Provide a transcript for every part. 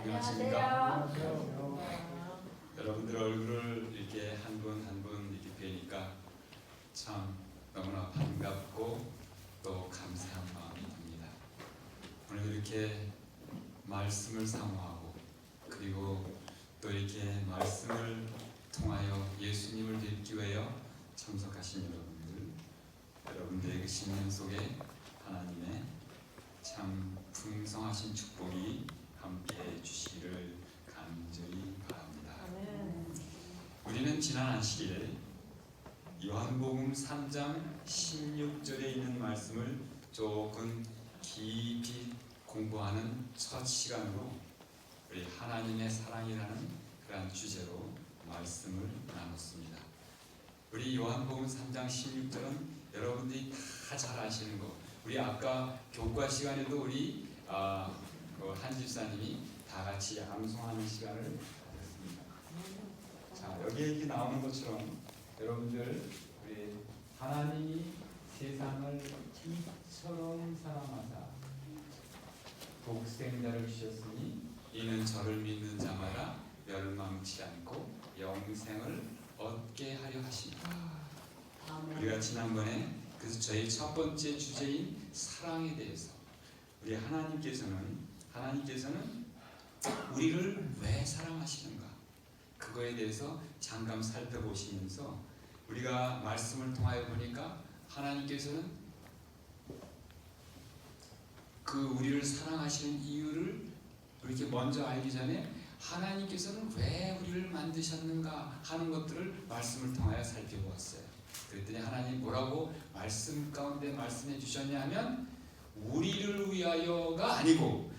안녕하십니까? 여러분들 얼굴을 이렇게 한 분 한 분 이렇게 뵈니까 참 너무나 반갑고 또 감사한 마음이 듭니다. 오늘 이렇게 말씀을 사모하고 그리고 또 이렇게 말씀을 통하여 예수님을 뵙기 위하여 참석하신 여러분들의 그 신년 속에 하나님의 참 풍성하신 축복이 함께해 주시기를 간절히 바랍니다. 우리는 지난 안식일 요한복음 3장 16절에 있는 말씀을 조금 깊이 공부하는 첫 시간으로 우리 하나님의 사랑이라는 그런 주제로 말씀을 나눴습니다. 우리 요한복음 3장 16절은 여러분들이 다 잘 아시는 거. 우리 아까 교과 시간에도 우리 한 집사님이 다 같이 암송하는 시간을 가졌습니다. 자, 여기에 이렇게 나오는 것처럼 여러분들 우리 하나님이 세상을 이처럼 사랑하사 독생자를 주셨으니 이는 저를 믿는 자마다 멸망치 않고 영생을 얻게 하려 하십니다. 우리가 지난번에 그래서 저희 첫 번째 주제인 사랑에 대해서 우리 하나님께서는 우리를 왜 사랑하시는가 그거에 대해서 잠깐 살펴보시면서 우리가 말씀을 통하여 보니까 하나님께서는 그 우리를 사랑하시는 이유를 이렇게 먼저 알기 전에 하나님께서는 왜 우리를 만드셨는가 하는 것들을 말씀을 통하여 살펴보았어요. 그랬더니 하나님 뭐라고 말씀 가운데 말씀해 주셨냐 하면 우리를 위하여가 아니고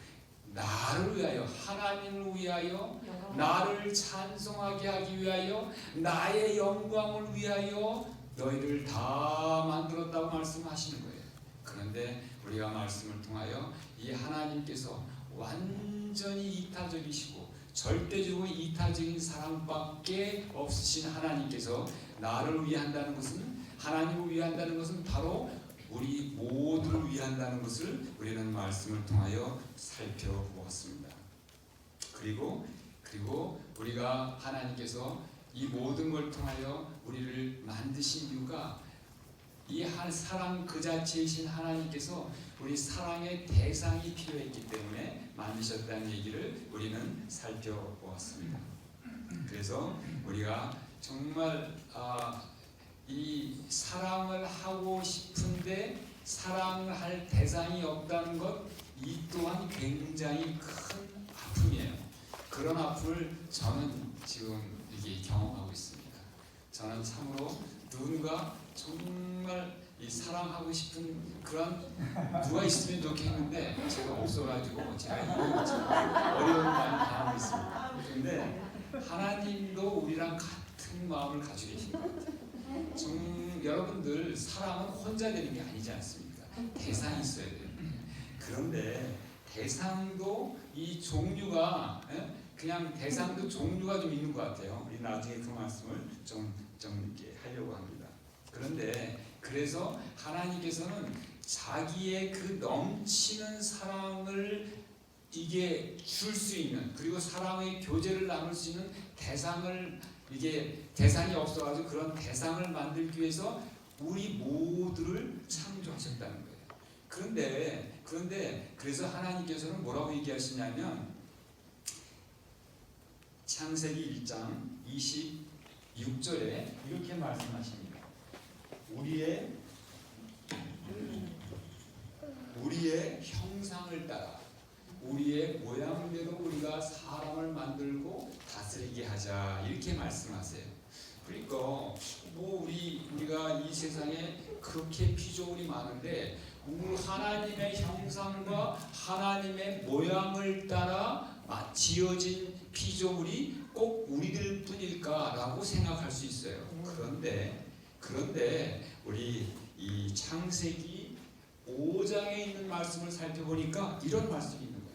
나를 위하여 하나님을 위하여 나를 찬송하게 하기 위하여 나의 영광을 위하여 너희를 다 만들었다고 말씀하시는 거예요. 그런데 우리가 말씀을 통하여 이 하나님께서 완전히 이타적이시고 절대적으로 이타적인 사랑밖에 없으신 하나님께서 나를 위한다는 것은 하나님을 위한다는 것은 바로 우리 모두를 위한다는 것을 우리는 말씀을 통하여 살펴보았습니다. 그리고 우리가 하나님께서 이 모든 걸 통하여 우리를 만드신 이유가 이 사랑 그 자체이신 하나님께서 우리 사랑의 대상이 필요했기 때문에 만드셨다는 얘기를 우리는 살펴보았습니다. 그래서 우리가 정말 이 사랑을 하고 싶은데 사랑을 할 대상이 없다는 것, 이 또한 굉장히 큰 아픔이에요. 그런 아픔을 저는 지금 이게 경험하고 있습니다. 저는 참으로 누군가 정말 이 사랑하고 싶은 그런 누가 있으면 좋겠는데 제가 없어가지고 제가 어려움을 많이 당하고 있습니다. 그런데 하나님도 우리랑 같은 마음을 가지고 계신 것 같아요. 여러분들 사랑은 혼자 되는 게 아니지 않습니까? 대상이 있어야 돼요. 그런데 대상도 이 종류가 그냥 대상도 종류가 좀 있는 것 같아요. 우리 나중에 그 말씀을 좀 이렇게 하려고 합니다. 그런데 그래서 하나님께서는 자기의 그 넘치는 사랑을 이게 줄 수 있는 그리고 사랑의 교제를 나눌 수 있는 대상을 이게 대상이 없어가지고 그런 대상을 만들기 위해서 우리 모두를 창조하셨다는 거예요. 그런데 그래서 하나님께서는 뭐라고 얘기하시냐면 창세기 1장 26절에 이렇게 말씀하십니다. 우리의 형상을 따라 우리의 모양대로 우리가 사람을 만들고 다스리게 하자 이렇게 말씀하세요. 그러니까 우리가 이 세상에 그렇게 피조물이 많은데 하나님의 형상과 하나님의 모양을 따라 지어진 피조물이 꼭 우리들 뿐일까라고 생각할 수 있어요. 그런데 우리 이 창세기 5장에 있는 말씀을 살펴보니까 이런 말씀이 있는 거예요.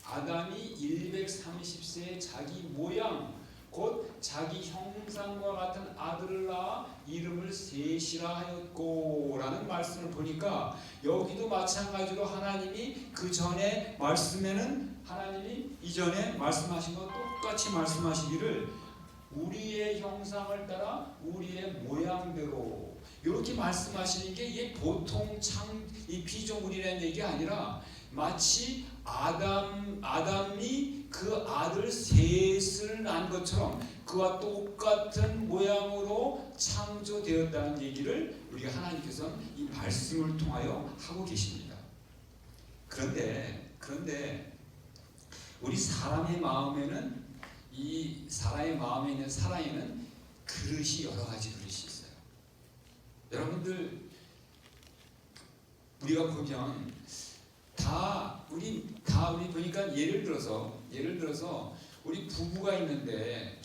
아담이 130세에 자기 모양 곧 자기 형상과 같은 아들을 낳아 이름을 셋이라 하였고 라는 말씀을 보니까 여기도 마찬가지로 하나님이 그 전에 말씀에는 하나님이 이전에 말씀하신 것 똑같이 말씀하시기를 우리의 형상을 따라 우리의 모양대로 이렇게 말씀하시는 게 이게 보통 이 피조물이라는 얘기가 아니라 마치 아담이 그 아들 셋을 낳은 것처럼 그와 똑같은 모양으로 창조되었다는 얘기를 우리가 하나님께서는 이 말씀을 통하여 하고 계십니다. 그런데 우리 사람의 마음에는 이 사람의 마음에 있는 살아있는 그릇이 여러 가지 그릇이 있어요. 여러분들 우리가 보면 우리 보니까 예를 들어서 우리 부부가 있는데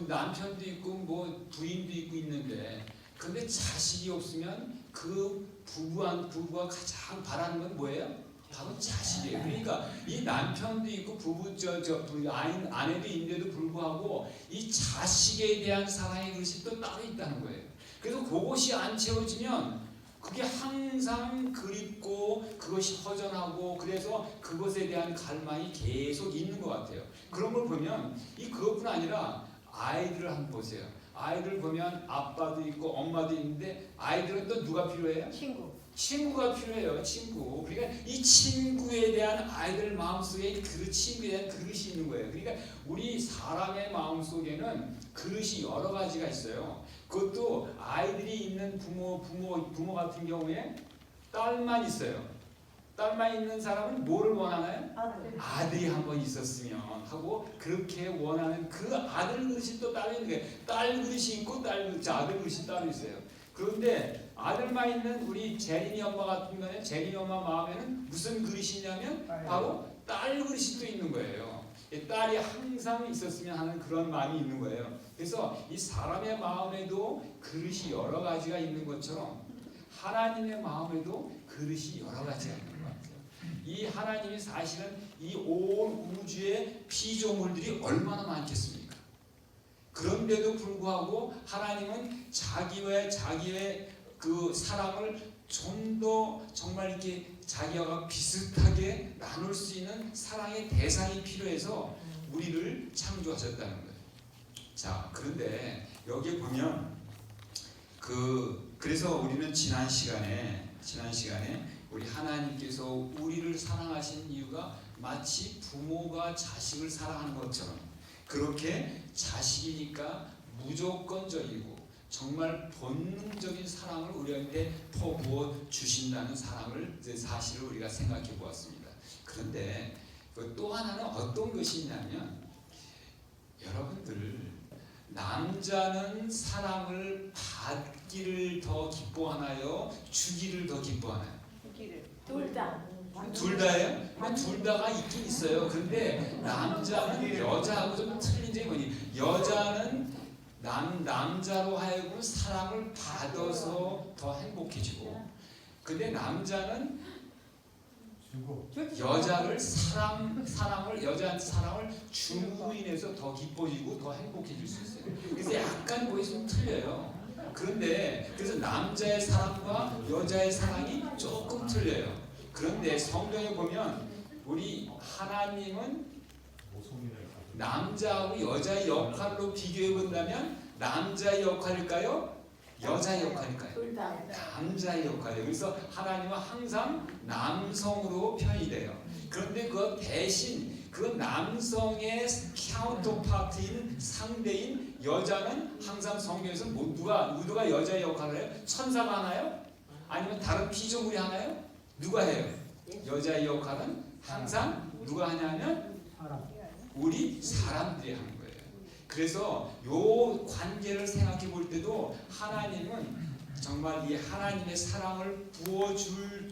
남편도 있고 뭐 부인도 있고 있는데 근데 자식이 없으면 그 부부가 가장 바라는 건 뭐예요? 바로 자식이에요. 그러니까 이 남편도 있고 아내도 있는데도 불구하고 이 자식에 대한 사랑의 그릇이 또 따로 있다는 거예요. 그래서 그것이 안 채워지면 그게 항상 그립고 그것이 허전하고 그래서 그것에 대한 갈망이 계속 있는 것 같아요. 그런 걸 보면 그것뿐 아니라 아이들을 한번 보세요. 아이들 보면 아빠도 있고 엄마도 있는데 아이들은 또 누가 필요해요? 친구가 필요해요. 친구. 그러니까 이 친구에 대한 아이들 마음속에 그 친구에 대한 그릇이 있는 거예요. 그러니까 우리 사람의 마음속에는 그릇이 여러 가지가 있어요. 그것도 아이들이 있는 부모 같은 경우에 딸만 있어요. 딸만 있는 사람은 뭐를 원하나요? 아들이 한번 있었으면 하고 그렇게 원하는 그 아들 그릇이 또 따로 있는 거예요. 딸 그릇이 있고 아들 그릇이 따로 있어요. 그런데 아들만 있는 우리 재린이 엄마 같은 경우는 재린이 엄마 마음에는 무슨 그릇이 있냐면 바로 딸 그릇이 또 있는 거예요. 딸이 항상 있었으면 하는 그런 마음이 있는 거예요. 그래서 이 사람의 마음에도 그릇이 여러 가지가 있는 것처럼 하나님의 마음에도 그릇이 여러 가지가 있는 것 같아요. 이 하나님이 사실은 이 온 우주의 피조물들이 얼마나 많겠습니까? 그런데도 불구하고 하나님은 자기의 그 사랑을 좀 더 정말 이렇게 자기와 비슷하게 나눌 수 있는 사랑의 대상이 필요해서 우리를 창조하셨다는 거예요. 자, 그런데 여기에 보면 그래서 우리는 지난 시간에 우리 하나님께서 우리를 사랑하신 이유가 마치 부모가 자식을 사랑하는 것처럼 그렇게 자식이니까 무조건적이고 정말 본능적인 사랑을 우리한테 퍼부어 주신다는 사실을 우리가 생각해 보았습니다. 그런데 또 하나는 어떤 것이 있냐면 여러분들 남자는 사랑을 받기를 더 기뻐하나요? 주기를 더 기뻐하나요? 둘 다. 둘 다예요? 둘 다가 있긴 있어요. 그런데 남자는 여자하고 좀 틀린 점이 뭐니? 여자는 남자로 하여금 사랑을 받아서 더 행복해지고, 근데 남자는 여자한테 사랑을 줌으로 인해서 더 기뻐지고 더 행복해질 수 있어요. 그래서 약간 거기 좀 틀려요. 그래서 남자의 사랑과 여자의 사랑이 조금 틀려요. 그런데 성경에 보면 우리 하나님은 남자하고 여자의 역할로 비교해 본다면 남자의 역할일까요? 여자의 역할일까요? 둘 다. 남자의 역할이에요. 그래서 하나님은 항상 남성으로 편이 돼요. 그런데 그 대신 그 남성의 카운터파트인 상대인 여자는 항상 성경에서 누가 여자의 역할을 해요? 천사가 하나요? 아니면 다른 피조물이 하나요? 누가 해요? 여자의 역할은 항상 누가 하냐면 우리 사람들이 하는 거예요. 그래서 요 관계를 생각해 볼 때도 하나님은 정말 이 하나님의 사랑을 부어줄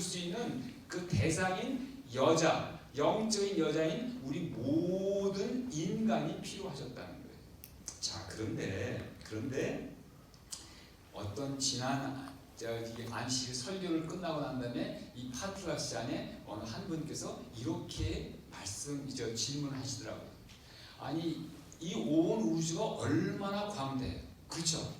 수 있는 그 대상인 여자, 영적인 여자인 우리 모든 인간이 필요하셨다는 거예요. 자, 그런데 어떤 지난 이 안식 설교를 끝나고 난 다음에 이 파트락시 안에 어느 한 분께서 이렇게 질문하시더라고요. 아니 이 온 우주가 얼마나 광대해요. 그렇죠?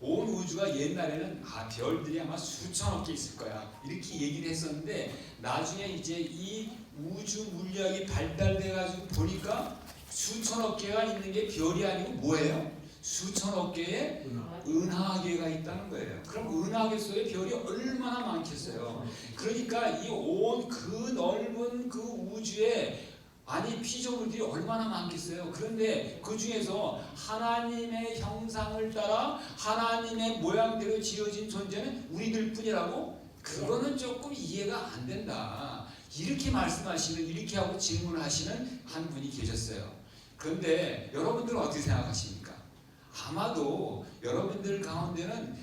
온 우주가 옛날에는 별들이 아마 수천억 개 있을 거야 이렇게 얘기를 했었는데 나중에 이제 이 우주 물리학이 발달돼 가지고 보니까 수천억 개가 있는 게 별이 아니고 뭐예요? 수천억 개의 은하계가 있다는 거예요. 그럼 은하계 속에 별이 얼마나 많겠어요. 그러니까 이 온 그 넓은 그 우주에 아니 피조물들이 얼마나 많겠어요. 그런데 그 중에서 하나님의 형상을 따라 하나님의 모양대로 지어진 존재는 우리들 뿐이라고? 그거는 조금 이해가 안 된다. 이렇게 말씀하시는, 이렇게 하고 질문하시는 한 분이 계셨어요. 그런데 여러분들은 어떻게 생각하십니까? 아마도 여러분들 가운데는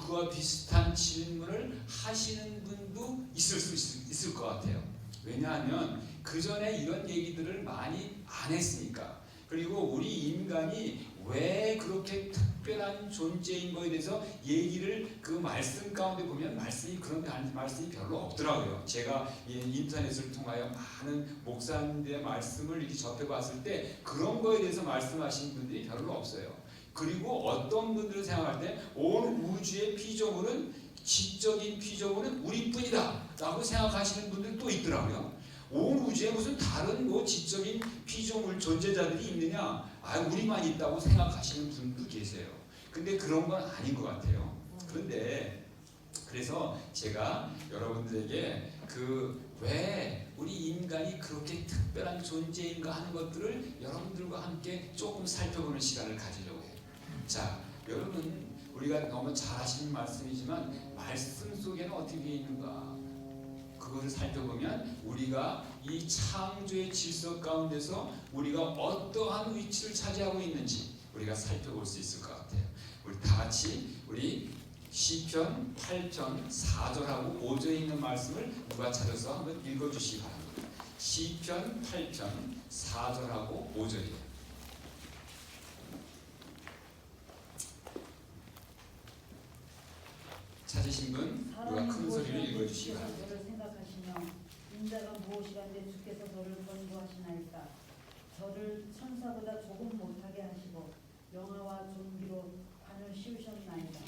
그와 비슷한 질문을 하시는 분도 있을 것 같아요. 왜냐하면 그 전에 이런 얘기들을 많이 안 했으니까. 그리고 우리 인간이 왜 그렇게 특별한 존재인 거에 대해서 얘기를 그 말씀 가운데 보면 말씀이 그런데 말씀이 별로 없더라고요. 제가 인터넷을 통하여 많은 목사님들의 말씀을 이렇게 접해봤을 때 그런 거에 대해서 말씀하시는 분들이 별로 없어요. 그리고 어떤 분들은 생각할 때 온 우주의 피조물은 지적인 피조물은 우리뿐이다 라고 생각하시는 분들도 있더라고요. 온 우주에 무슨 다른 지적인 피조물 존재자들이 있느냐? 우리만 있다고 생각하시는 분도 계세요. 근데 그런 건 아닌 것 같아요. 그런데 그래서 제가 여러분들에게 왜 우리 인간이 그렇게 특별한 존재인가 하는 것들을 여러분들과 함께 조금 살펴보는 시간을 가지려고 해요. 자, 여러분 우리가 너무 잘 아시는 말씀이지만 말씀 속에는 어떻게 있는가? 그것을 살펴보면 우리가 이 창조의 질서 가운데서 우리가 어떠한 위치를 차지하고 있는지 우리가 살펴볼 수 있을 것 같아요. 우리 다 같이 우리 시편 8편 4절하고 5절에 있는 말씀을 누가 찾아서 한번 읽어주시기 바랍니다. 시편 8편 4절하고 5절이에요. 찾으신 분 누가 큰 소리로 읽어주시기 바랍니다. 저를 생각하시며 인자가 무엇이간데 주께서 저를 권고하시나이까. 저를 천사보다 조금 못하게 하시고 영화와 존귀로 관을 씌우셨나이다.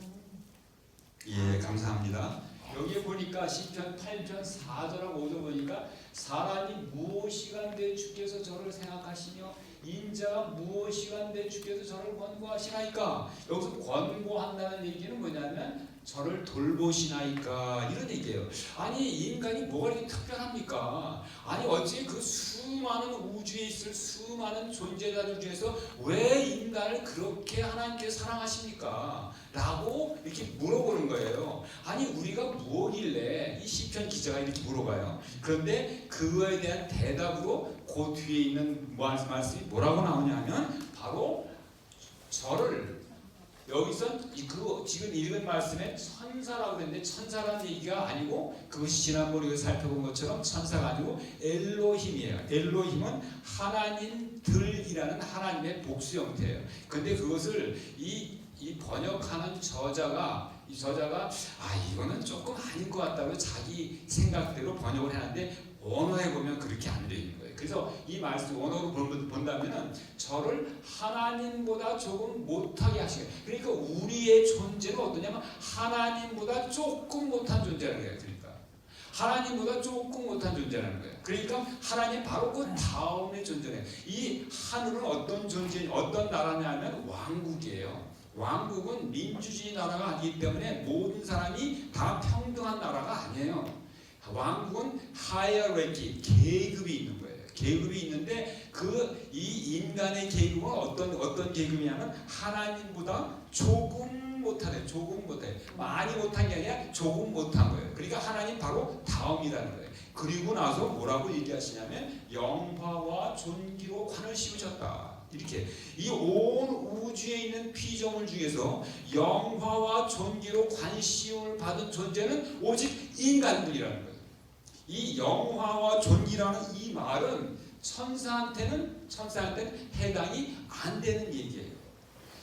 예, 감사합니다. 여기에 보니까 시편 8편 4절하고 5절 보니까 사람이 무엇이간데 주께서 저를 생각하시며 인자가 무엇이간데 주께서 저를 권고하시나이까. 여기서 권고한다는 얘기는 뭐냐면 저를 돌보시나이까 이런 얘기예요. 아니 인간이 뭐가 이렇게 특별합니까? 아니 어찌 그 수많은 우주에 있을 수많은 존재자들 중에서 왜 인간을 그렇게 하나님께서 사랑하십니까? 라고 이렇게 물어보는 거예요. 아니 우리가 무엇길래 이 시편 기자가 이렇게 물어봐요. 그런데 그거에 대한 대답으로 그 뒤에 있는 말씀이 뭐라고 나오냐면 바로 저를 여기서 그 지금 읽은 말씀에 천사라고 그랬는데 천사라는 얘기가 아니고 그것이 지난번에 우리가 살펴본 것처럼 천사가 아니고 엘로힘이에요. 엘로힘은 하나님들이라는 하나님의 복수 형태예요. 근데 그것을 이 번역하는 저자가 이거는 조금 아닌 것 같다고 자기 생각대로 번역을 해놨는데 원어에 보면 그렇게 안 되어 있는 거예요. 그래서 이 말씀 원어로 본다면은 저를 하나님보다 조금 못하게 하시게. 그러니까 우리의 존재는 어떠냐면 하나님보다 조금 못한 존재라는 거예요. 그러니까 하나님보다 조금 못한 존재라는 거예요. 그러니까 하나님 바로 그 다음의 존재예요. 이 하늘은 어떤 존재, 어떤 나라냐면 왕국이에요. 왕국은 민주주의 나라가 아니기 때문에 모든 사람이 다 평등한 나라가 아니에요. 왕국은 하이어레키, 계급이 있는 거예요. 계급이 있는데 이 인간의 계급은 어떤 계급이냐면 하나님보다 조금 못하네. 조금 못해. 많이 못한 게 아니라 조금 못한 거예요. 그러니까 하나님 바로 다음이라는 거예요. 그리고 나서 뭐라고 얘기하시냐면 영화와 존귀로 관을 씌우셨다. 이렇게 이 온 우주에 있는 피조물 중에서 영화와 존귀로 관심을 받은 존재는 오직 인간뿐이라는 거예요. 이 영화와 존귀라는 이 말은 천사한테는 해당이 안 되는 얘기예요.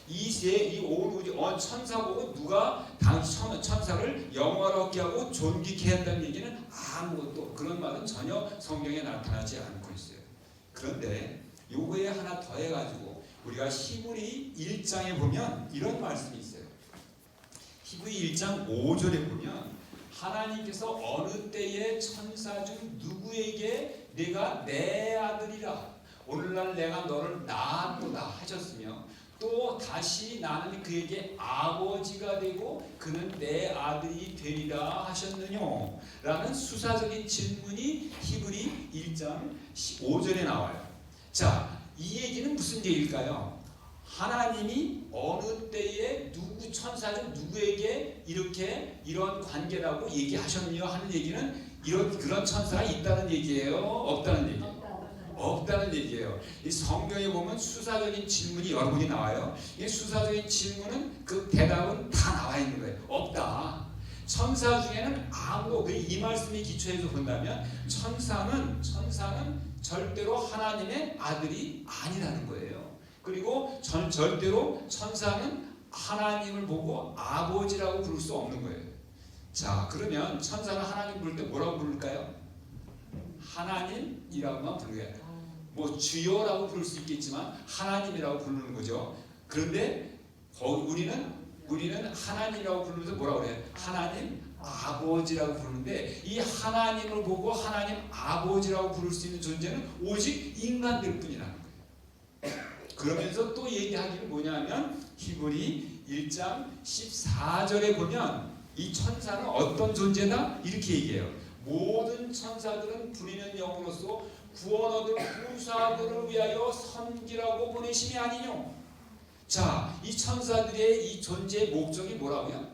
이온 우주 천사 보고 누가 당시 천사를 영화롭게 하고 존귀케 한다는 얘기는 아무것도 그런 말은 전혀 성경에 나타나지 않고 있어요. 그런데 요거에 하나 더해가지고 우리가 히브리 1장에 보면 이런 말씀이 있어요. 히브리 1장 5절에 보면 하나님께서 어느 때에 천사 중 누구에게 내가 내 아들이라 오늘날 내가 너를 낳았도다 하셨으며 또 다시 나는 그에게 아버지가 되고 그는 내 아들이 되리라 하셨느냐 라는 수사적인 질문이 히브리 1장 5절에 나와요. 자, 이 얘기는 무슨 얘기일까요? 하나님이 어느 때에 누구 천사 중 누구에게 이런 관계라고 얘기하셨냐 하는 얘기는 그런 천사가 있다는 얘기예요? 없다는 얘기예요? 없다는 얘기예요. 이 성경에 보면 수사적인 질문이 여러 분이 나와요. 이 수사적인 질문은 그 대답은 다 나와 있는 거예요. 없다. 천사 중에는 이 말씀에 기초해서 본다면 천사는 절대로 하나님의 아들이 아니라는 거예요. 그리고 절대로 천사는 하나님을 보고 아버지라고 부를 수 없는 거예요. 자, 그러면 천사는 하나님 부를 때 뭐라고 부를까요? 하나님이라고만 부르게요. 뭐 주여라고 부를 수 있겠지만 하나님이라고 부르는 거죠. 그런데 우리는 하나님이라고 부르면서 뭐라고 그래요? 하나님 아버지라고 부르는데 이 하나님을 보고 하나님 아버지라고 부를 수 있는 존재는 오직 인간들 뿐이라는 거예요. 그러면서 또 얘기하기는 뭐냐면 히브리 1장 14절에 보면 이 천사는 어떤 존재다? 이렇게 얘기해요. 모든 천사들은 부리는 영으로서 구원 얻을 후사들을 위하여 섬기라고 보내심이 아니뇨. 자, 이 천사들의 이 존재의 목적이 뭐라고요?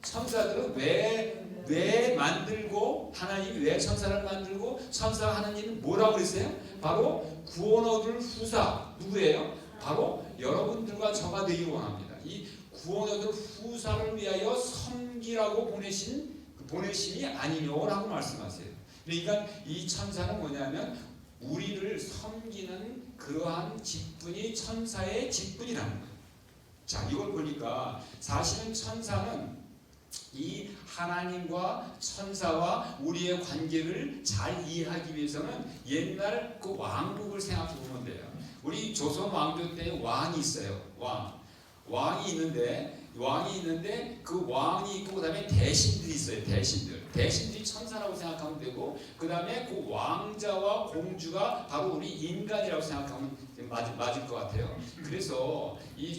천사들은 왜 만들고 하나님이 왜 천사를 만들고 천사 하나님은 뭐라고 그랬어요? 바로 구원 얻을 후사 누구예요? 바로 여러분들과 저가 되기 원합니다. 이 구원 얻을 후사를 위하여 섬기라고 보내심이 아니뇨라고 말씀하세요. 그러니까 이 천사는 뭐냐면 우리를 섬기는 그러한 직분이 천사의 직분이라는 거예요. 자, 이걸 보니까 사실은 천사는 이 하나님과 천사와 우리의 관계를 잘 이해하기 위해서는 옛날 그 왕국을 생각해 보면 돼요. 우리 조선 왕조 때 왕이 있어요. 왕이 있는데 그 왕이 있고 그다음에 대신들이 있어요. 대신들이 천사라고 생각하면 되고 그다음에 그 왕자와 공주가 바로 우리 인간이라고 생각하면 맞을 것 같아요. 그래서 이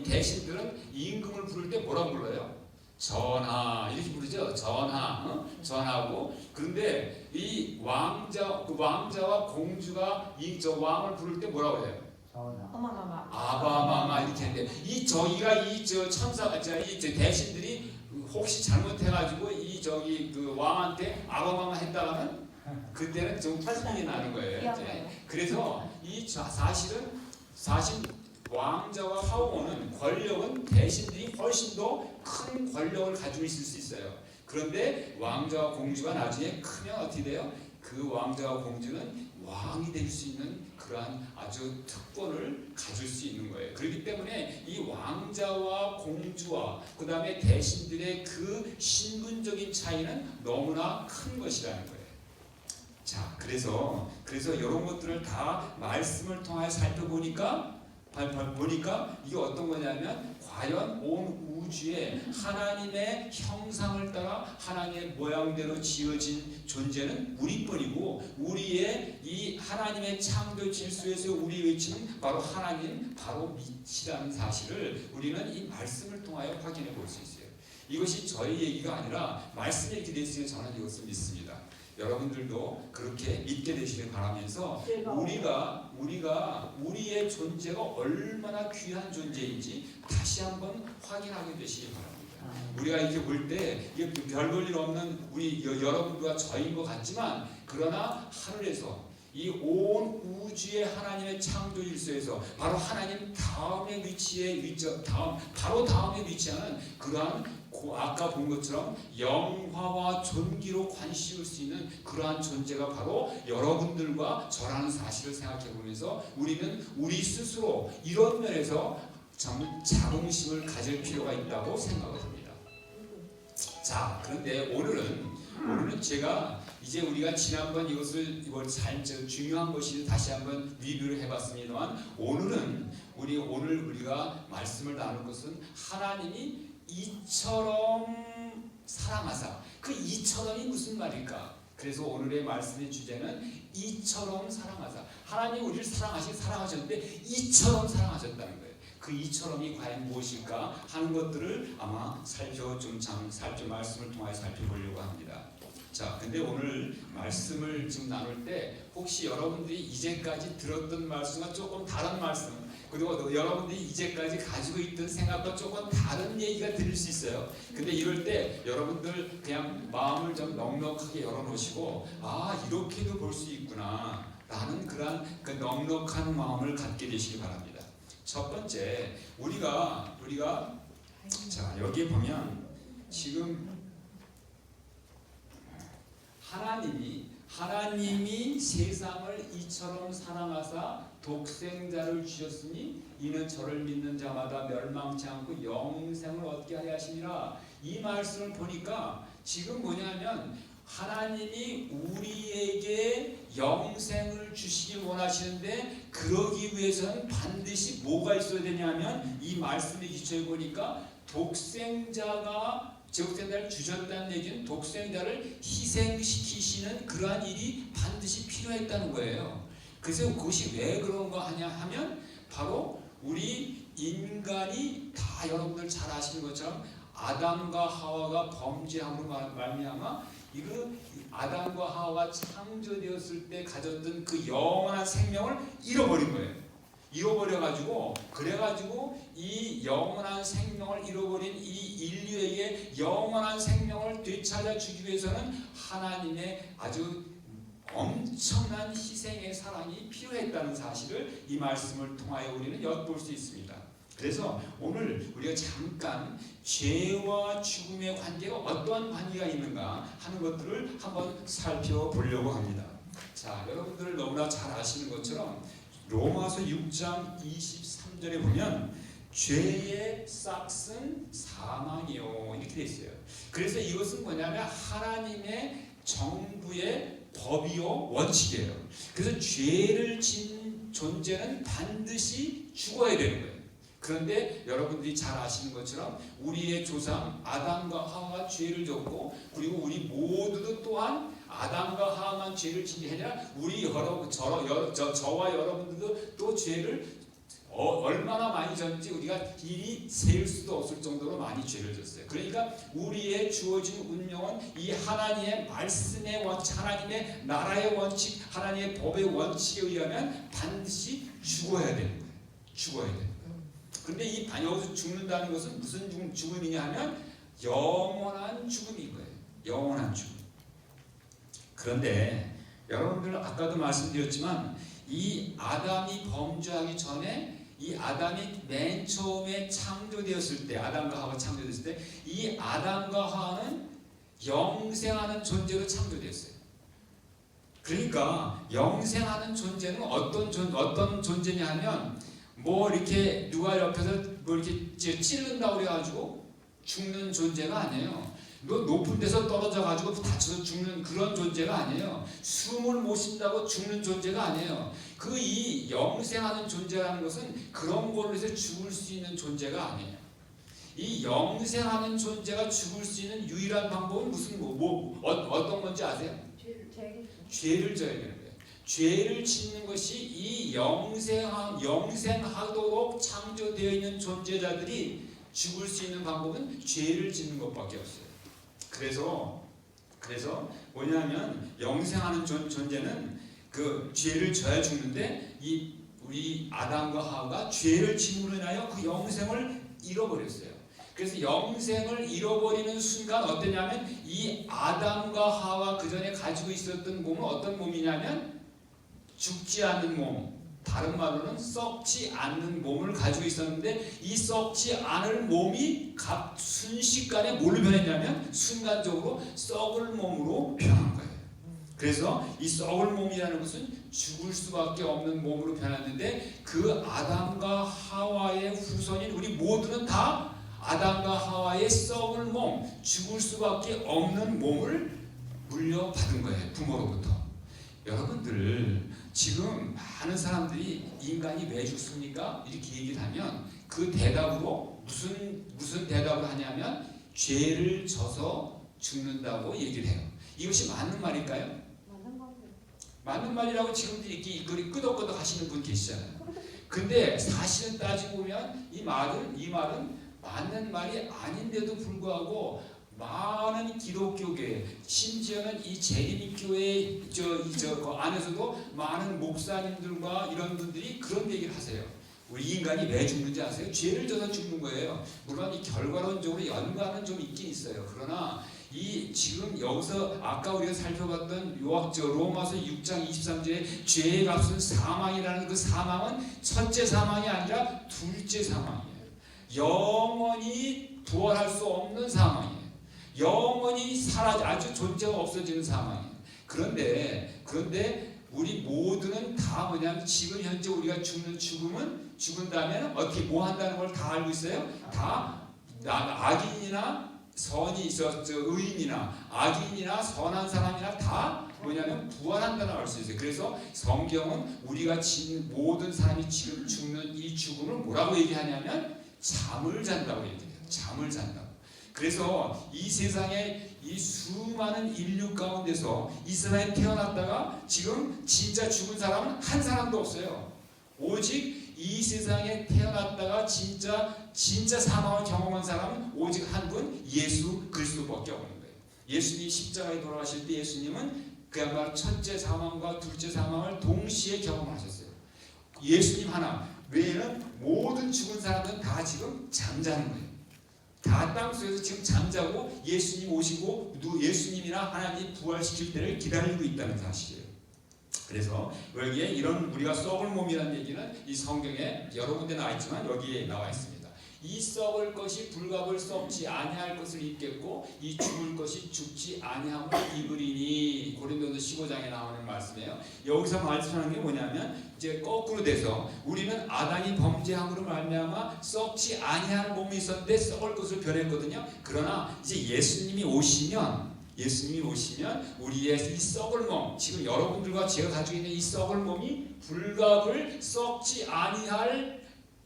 대신들은 임금을 부를 때 뭐라고 불러요? 전하 이렇게 부르죠. 전하고 그런데 이 왕자와 공주가 왕을 부를 때 뭐라고 해요? 아바마마 이렇게 했는데 대신들이 혹시 잘못해가지고 그 왕한테 아바마마 했다가는 그때는 좀 혼란이 나는 거예요. 그래서 사실 왕자와 하원은 권력은 대신들이 훨씬 더 큰 권력을 가지고 있을 수 있어요. 그런데 왕자와 공주가 나중에 크면 어떻게 돼요? 그 왕자와 공주는 왕이 될 수 있는 그러한 아주 특권을 가질 수 있는 거예요. 그렇기 때문에 이 왕자와 공주와 그 다음에 대신들의 그 신분적인 차이는 너무나 큰 것이라는 거예요. 자, 그래서 이런 것들을 다 말씀을 통해 살펴보니까 이게 어떤 거냐면 과연 온 우주에 하나님의 형상을 따라 하나님의 모양대로 지어진 존재는 우리뿐이고 우리의 이 하나님의 창조 질서에서 우리 외치는 바로 하나님 바로 빛이라는 사실을 우리는 이 말씀을 통하여 확인해 볼 수 있어요. 이것이 저희 얘기가 아니라 말씀이 이렇게 됐으니 저는 이것을 믿습니다. 여러분들도 그렇게 믿게 되시길 바라면서 우리가 우리의 존재가 얼마나 귀한 존재인지 다시 한번 확인하게 되시기 바랍니다. 우리가 이렇게 볼 때 이게 별 볼 일 없는 우리 여러분들과 저인 것 같지만 그러나 하늘에서 이 온 우주의 하나님의 창조 질서에서 바로 하나님 다음에 위치하는 그러한 아까 본 것처럼 영화와 존귀로 관심을 수 있는 그러한 존재가 바로 여러분들과 저라는 사실을 생각해 보면서 우리는 우리 스스로 이런 면에서 참 자긍심을 가질 필요가 있다고 생각을 합니다. 자, 그런데 오늘은 제가 이제 우리가 지난번 이걸 잘 중요한 것이 다시 한번 리뷰를 해봤습니다만 오늘 우리가 말씀을 나눌 것은 하나님이 이처럼 사랑하사. 그 이처럼이 무슨 말일까? 그래서 오늘의 말씀의 주제는 이처럼 사랑하사. 하나님 우리를 사랑하셨는데 이처럼 사랑하셨다는 거예요. 그 이처럼이 과연 무엇일까 하는 것들을 아마 말씀을 통해 살펴보려고 합니다. 자, 근데 오늘 말씀을 지금 나눌 때 혹시 여러분들이 이제까지 들었던 말씀과 조금 다른 말씀, 그리고 여러분들이 이제까지 가지고 있던 생각과 조금 다른 얘기가 들릴 수 있어요. 근데 이럴 때 여러분들 그냥 마음을 좀 넉넉하게 열어놓으시고 이렇게도 볼 수 있구나 라는 그런 그 넉넉한 마음을 갖게 되시기 바랍니다. 첫 번째, 우리가 자, 여기 보면 지금 하나님이 세상을 이처럼 사랑하사 독생자를 주셨으니 이는 저를 믿는 자마다 멸망치 않고 영생을 얻게 하려 하시니라. 이 말씀을 보니까 지금 뭐냐면 하나님이 우리에게 영생을 주시길 원하시는데 그러기 위해서는 반드시 뭐가 있어야 되냐면 이 말씀에 기초해 보니까 독생자를 주셨다는 얘기는 독생자를 희생시키시는 그러한 일이 반드시 필요했다는 거예요. 그래서 그것이 왜 그런가 하면 바로 우리 인간이 다 여러분들 잘 아시는 것처럼 아담과 하와가 범죄함으로 말미암아 아담과 하와가 창조되었을 때 가졌던 그 영원한 생명을 잃어버린 거예요. 그래가지고 이 영원한 생명을 잃어버린 이 인류에게 영원한 생명을 되찾아 주기 위해서는 하나님의 아주 엄청난 희생의 사랑이 필요했다는 사실을 이 말씀을 통하여 우리는 엿볼 수 있습니다. 그래서 오늘 우리가 잠깐 죄와 죽음의 관계가 어떠한 관계가 있는가 하는 것들을 한번 살펴보려고 합니다. 자, 여러분들 너무나 잘 아시는 것처럼 로마서 6장 23절에 보면 죄의 싹은 사망이요 이렇게 되어 있어요. 그래서 이것은 뭐냐면 하나님의 정부의 법이요 원칙이에요. 그래서 죄를 진 존재는 반드시 죽어야 되는 거예요. 그런데 여러분들이 잘 아시는 것처럼 우리의 조상 아담과 하와가 죄를 졌고 그리고 우리 모두도 또한 아담과 하와만 죄를 진 게 아니라 저와 여러분들도 또 죄를 얼마나 많이 졌는지 우리가 일이 셀 수도 없을 정도로 많이 죄를 졌어요. 그러니까 우리의 주어진 운명은 이 하나님의 말씀의 원칙, 하나님의 나라의 원칙, 하나님의 법의 원칙에 의하면 반드시 죽어야 되는 거예요. 죽어야 되는 거예요. 그런데 이 여기서 죽는다는 것은 무슨 죽음이냐 하면 영원한 죽음인 거예요. 영원한 죽음. 그런데 여러분들 아까도 말씀드렸지만 이 아담이 범죄하기 전에 이 아담이 맨 처음에 창조되었을 때 아담과 하와가 창조됐을 때 이 아담과 하와는 영생하는 존재로 창조됐어요. 그러니까 영생하는 존재는 어떤 존재냐 하면 뭐 이렇게 누가 옆에서 뭐 이렇게 찌른다고 그래가지고 죽는 존재가 아니에요. 높은 데서 떨어져가지고 다쳐서 죽는 그런 존재가 아니에요. 숨을 못 쉰다고 죽는 존재가 아니에요. 이 영생하는 존재라는 것은 그런 걸로 해서 죽을 수 있는 존재가 아니에요. 이 영생하는 존재가 죽을 수 있는 유일한 방법은 어떤 건지 아세요? 죄를 져야 되는 거예요. 죄를 짓는 것이 이 영생하도록 창조되어 있는 존재자들이 죽을 수 있는 방법은 죄를 짓는 것밖에 없어요. 그래서 뭐냐면 영생하는 존재는 그 죄를 져야 죽는데 우리 아담과 하와가 죄를 짓음으로 인하여 그 영생을 잃어버렸어요. 그래서 영생을 잃어버리는 순간 어떠냐면 이 아담과 하와 그 전에 가지고 있었던 몸은 어떤 몸이냐면 죽지 않는 몸, 다른 말로는 썩지 않는 몸을 가지고 있었는데 이 썩지 않을 몸이 순식간에 뭘로 변했냐면 순간적으로 썩을 몸으로 변한 거예요. 그래서 이 썩을 몸이라는 것은 죽을 수밖에 없는 몸으로 변했는데 그 아담과 하와의 후손인 우리 모두는 다 아담과 하와의 썩을 몸, 죽을 수밖에 없는 몸을 물려받은 거예요. 부모로부터. 여러분들 지금 많은 사람들이 인간이 왜 죽습니까? 이렇게 얘기를 하면 그 대답으로 무슨 대답을 하냐면 죄를 져서 죽는다고 얘기를 해요. 이것이 맞는 말일까요? 맞는 것 같아요. 맞는 말이라고 지금도 이렇게 끄덕끄덕 하시는 분 계시잖아요. 근데 사실은 따지고 보면 이 말은 맞는 말이 아닌데도 불구하고 많은 기독교계, 심지어는 이 재림교회 그 안에서도 많은 목사님들과 이런 분들이 그런 얘기를 하세요. 우리 인간이 왜 죽는지 아세요? 죄를 져서 죽는 거예요. 물론 이 결과론적으로 연관은 좀 있긴 있어요. 그러나 이 지금 여기서 아까 우리가 살펴봤던 로마서 6장 23절에 죄의 값은 사망이라는 그 사망은 첫째 사망이 아니라 둘째 사망이에요. 영원히 부활할 수 없는 사망이에요. 영원히 아주 존재가 없어지는 사망이에요. 그런데 우리 모두는 다 뭐냐면 지금 현재 우리가 죽는 죽은 다음에는 어떻게 뭐 한다는 걸 다 알고 있어요? 다 악인이나 의인이나 악인이나 선한 사람이나 다 뭐냐면 부활한다는 걸 알 수 있어요. 그래서 성경은 우리가 모든 사람이 지금 죽는 이 죽음을 뭐라고 얘기하냐면 잠을 잔다고 얘기해요. 잠을 잔다고. 그래서 이 세상에 이 수많은 인류 가운데서 이 세상에 태어났다가 지금 진짜 죽은 사람은 한 사람도 없어요. 오직 이 세상에 태어났다가 진짜 사망을 경험한 사람은 오직 한 분, 예수 그리스도밖에 없는 거예요. 예수님이 십자가에 돌아가실 때 예수님은 그야말로 첫째 사망과 둘째 사망을 동시에 경험하셨어요. 예수님 하나 외에는 모든 죽은 사람들은 다 지금 잠자는 거예요. 다 땅속에서 지금 잠자고 예수님 오시고 예수님이나 하나님이 부활시킬 때를 기다리고 있다는 사실이에요. 그래서 여기에 이런 우리가 썩을 몸이라는 얘기는 이 성경에 여러 군데 나와 있지만 여기에 나와 있습니다. 이 썩을 것이 불갑을 썩지 아니할 것을 입겠고 이 죽을 것이 죽지 아니함을 입으리니. 고린도서 15장에 나오는 말씀이에요. 여기서 말씀하는 게 뭐냐면 이제 거꾸로 돼서 우리는 아담이 범죄함으로 말미암아 썩지 아니할 몸이 있었는데 썩을 것을 변했거든요. 그러나 이제 예수님이 오시면 우리의 이 썩을 몸, 지금 여러분들과 제가 가지고 있는 이 썩을 몸이 불갑을 썩지 아니할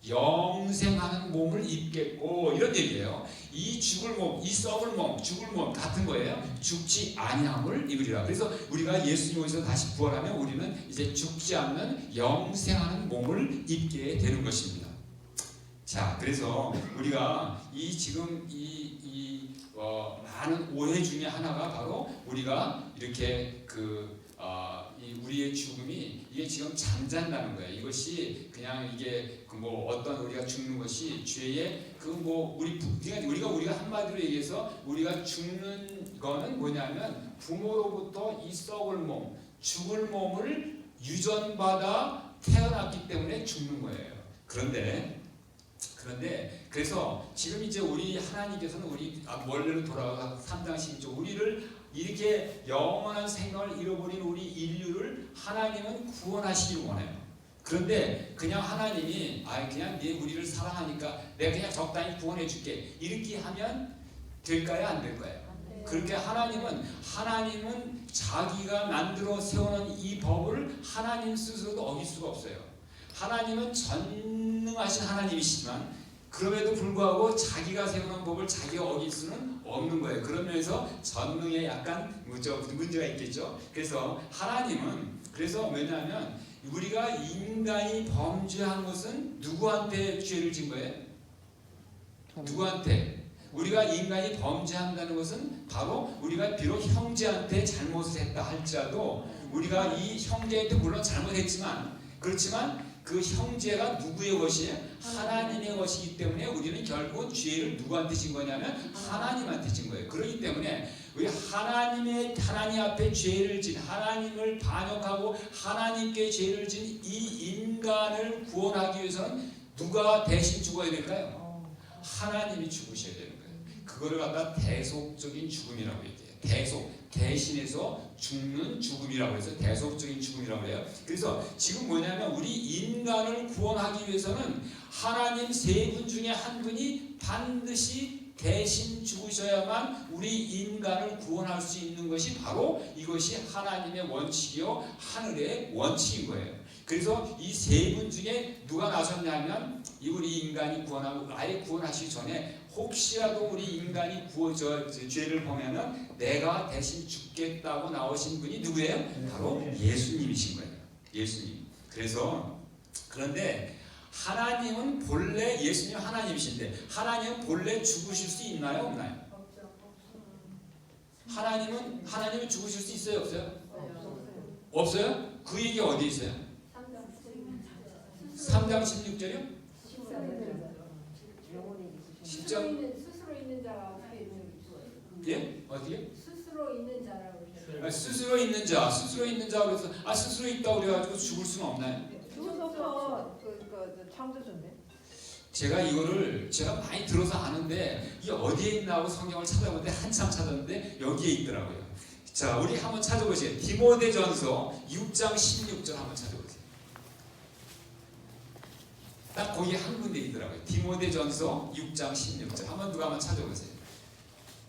영생하는 몸을 입겠고 이런 얘기예요. 이 죽을 몸, 이 썩을 몸, 죽을 몸 같은 거예요. 죽지 아니함을 입으리라. 그래서 우리가 예수님 오셔서 다시 부활하면 우리는 이제 죽지 않는 영생하는 몸을 입게 되는 것입니다. 자, 그래서 우리가 이 지금 많은 오해 중에 하나가 바로 우리가 이렇게 우리의 죽음이 이게 지금 잠잔다는 거예요. 이것이 그냥 이게 어떤 우리가 죽는 것이 죄의 우리가 한마디로 얘기해서 우리가 죽는 거는 뭐냐면 부모로부터 이 썩을 몸, 죽을 몸을 유전받아 태어났기 때문에 죽는 거예요. 그런데 그래서 지금 이제 우리 하나님께서는 우리 원래로 돌아가 3장 12절 우리를 이렇게 영원한 생명을 잃어버린 우리 인류를 하나님은 구원하시길 원해요. 그런데 그냥 하나님이 그냥 우리를 사랑하니까 내가 그냥 적당히 구원해 줄게 이렇게 하면 될까요? 안 될까요? 그렇게 하나님은 자기가 만들어 세우는 이 법을 하나님 스스로도 어길 수가 없어요. 하나님은 전능하신 하나님이시지만 그럼에도 불구하고 자기가 세우는 법을 자기가 어길 수는 없는 거예요. 그런 면에서 전능에 약간 문제가 있겠죠. 그래서 하나님은 왜냐하면 우리가 인간이 범죄한 것은 누구한테 죄를 진 거예요? 누구한테? 우리가 인간이 범죄한다는 것은 바로 우리가 비록 형제한테 잘못을 했다 할지라도 우리가 이 형제한테 물론 잘못했지만 그렇지만 그 형제가 누구의 것이에요? 하나님의 것이기 때문에 우리는 결국 죄를 누구한테 진 거냐면 하나님한테 진 거예요. 그렇기 때문에 우리 하나님 앞에 죄를 진, 하나님을 반역하고 하나님께 죄를 진 이 인간을 구원하기 위해서는 누가 대신 죽어야 될까요? 하나님이 죽으셔야 되는 거예요. 그거를 갖다 대속적인 죽음이라고 얘기해요. 대신해서 죽는 죽음이라고 해서 대속적인 죽음이라고 해요. 그래서 지금 뭐냐면 우리 인간을 구원하기 위해서는 하나님 세 분 중에 한 분이 반드시 대신 죽으셔야만 우리 인간을 구원할 수 있는 것이 바로 이것이 하나님의 원칙이요 하늘의 원칙인 거예요. 그래서 이 세 분 중에 누가 나섰냐면 우리 인간이 구원하고 아예 구원하시기 전에 혹시라도 우리 인간이 죄를 범하면 내가 대신 죽겠다고 나오신 분이 누구예요? 바로 예수님이신 거예요. 예수님. 그런데 하나님은 본래 예수님 하나님이신데 하나님은 본래 죽으실 수 있나요? 없나요? 하나님은 죽으실 수 있어요? 없어요? 없어요? 그 얘기 어디 있어요? 3장 16절이요? 10장 스스로 있는 자가 어떻게 있는 예? 어디요? 스스로 있는 자라고 하셨어요. 스스로 있는 자 그래서 스스로 있다고 그래가지고 죽을 수는 없나요? 죽어서 창조주인데. 제가 이거를 많이 들어서 아는데 이게 어디에 있나 하고 성경을 찾아보는데 한참 찾았는데 여기에 있더라고요. 자, 우리 한번 찾아보세요. 디모데전서 6장 16절 한번 찾아보세요. 딱 거기 한 군데 있더라고요. 디모데전서 6장 16절 누가 한번 찾아보세요.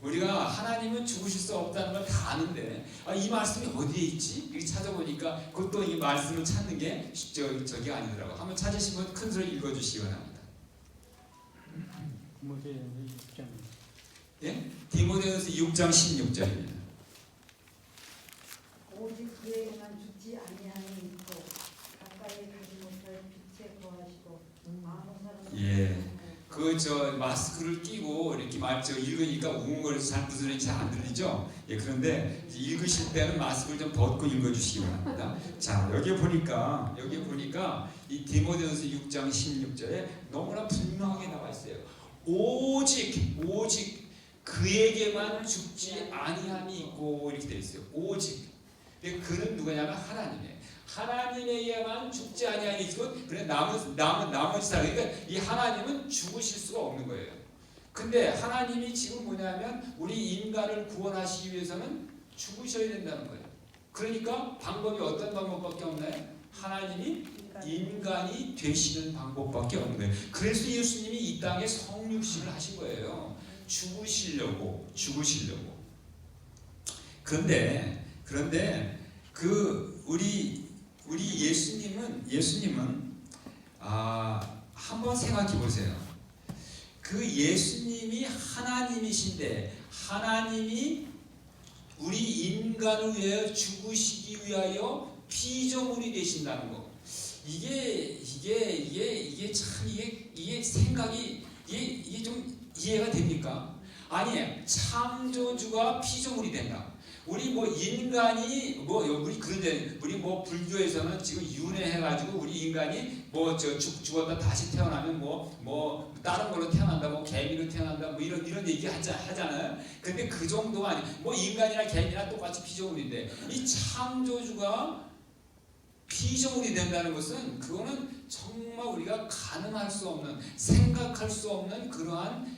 우리가 하나님은 죽으실 수 없다는 걸 다 아는데 이 말씀이 어디에 있지? 이렇게 찾아보니까 그것도 이 말씀을 찾는 게 저기 아니더라고요. 한번 찾으시면 큰 소리 읽어주시기 바랍니다. 예? 디모데전서 6장 16절입니다. 오직 그에게만 죽지 아니하니 있고 가까이 가지 못할 빛에 거하시고 아무 사람 예. 마스크를 끼고 이렇게 읽으니까 웅웅거려서 잘 무슨 소리인지 잘 안 들리죠? 예, 그런데 읽으실 때는 마스크를 좀 벗고 읽어주시기 바랍니다. 자, 여기 보니까 이 디모데전서 6장 16절에 너무나 분명하게 나와 있어요. 오직 그에게만 죽지 아니함이 있고 이렇게 되어 있어요. 오직. 근데 그는 누구냐면 하나님에게만 죽지 아니하니 있고 그래 나머지 사람 그러니까 이 하나님은 죽으실 수가 없는 거예요. 근데 하나님이 지금 뭐냐면 우리 인간을 구원하시기 위해서는 죽으셔야 된다는 거예요. 그러니까 방법이 어떤 방법밖에 없나요? 하나님이 인간이 되시는 방법밖에 없는 거예요. 그래서 예수님이 이 땅에 성육신을 하신 거예요. 죽으시려고. 그런데 우리 예수님은 한번 생각해 보세요. 그 예수님이 하나님이신데 하나님이 우리 인간을 위하여 죽으시기 위하여 피조물이 되신다는 거. 이게 생각이 이게 좀 이해가 됩니까? 아니, 창조주가 피조물이 된다. 우리 인간이 우리 불교에서는 지금 윤회해가지고 우리 인간이 죽었다 다시 태어나면 다른 걸로 태어난다, 개미로 태어난다, 이런 얘기 하잖아요. 근데 그 정도가 아니, 인간이나 개미나 똑같이 피조물인데 이 창조주가 피조물이 된다는 것은 그거는 정말 우리가 가늠할 수 없는, 생각할 수 없는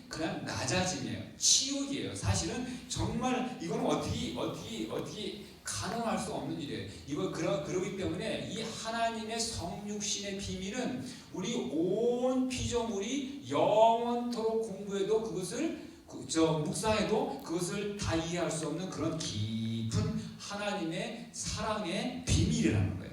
그냥 낮아짐이에요. 치욕이에요. 사실은 정말 이건 어떻게 가늠할 수 없는 일이에요. 그러기 때문에 이 하나님의 성육신의 비밀은 우리 온 피조물이 영원토록 공부해도 그것을 묵상해도 그것을 다 이해할 수 없는 그런 깊은 하나님의 사랑의 비밀이라는 거예요.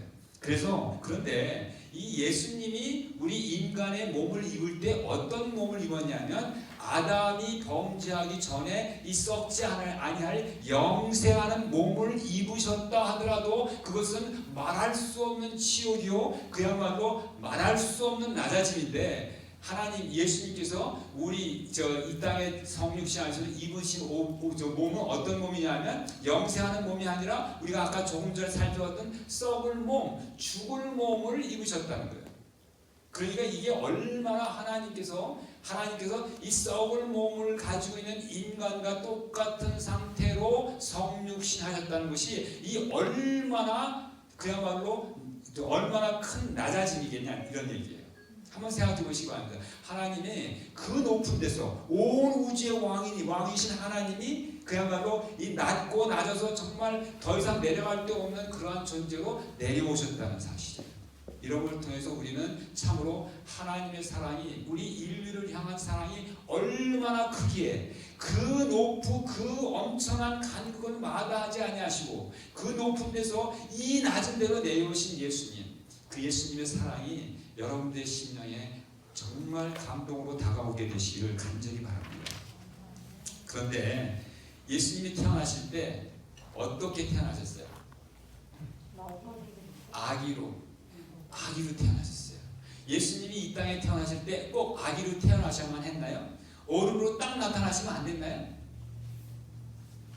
그런데 이 예수님이 우리 인간의 몸을 입을 때 어떤 몸을 입었냐면 아담이 범죄하기 전에 이 썩지 아니할 영생하는 몸을 입으셨다 하더라도 그것은 말할 수 없는 치욕이요 그야말로 말할 수 없는 낮아짐인데 하나님 예수님께서 우리 이 땅의 성육신 안에서 입으신 몸은 어떤 몸이냐면 영생하는 몸이 아니라 우리가 아까 조금 전에 살펴봤던 썩을 몸, 죽을 몸을 입으셨다는 거예요. 그러니까 이게 얼마나 하나님께서 이 썩을 몸을 가지고 있는 인간과 똑같은 상태로 형태로 성육신하셨다는 것이 이 얼마나 그야말로 얼마나 큰 낮아짐이겠냐 이런 얘기예요. 한번 생각해 보시기 바랍니다. 하나님이 그 높은 데서 온 우주의 왕이신 하나님이 그야말로 이 낮고 낮아서 정말 더 이상 내려갈 데 없는 그러한 존재로 내려오셨다는 사실이에요. 이런 걸 통해서 우리는 참으로 하나님의 사랑이 우리 인류를 향한 사랑이 얼마나 크기에 그 높고 그 엄청난 간극을 마다하지 아니하시고 그 높은 데서 이 낮은 데로 내려오신 예수님, 그 예수님의 사랑이 여러분들의 심령에 정말 감동으로 다가오게 되시기를 간절히 바랍니다. 그런데 예수님이 태어나실 때 어떻게 태어나셨어요? 아기로 태어나셨어요. 예수님이 이 땅에 태어나실 때 꼭 아기로 태어나셔야만 했나요? 어른으로 딱 나타나시면 안 됐나요?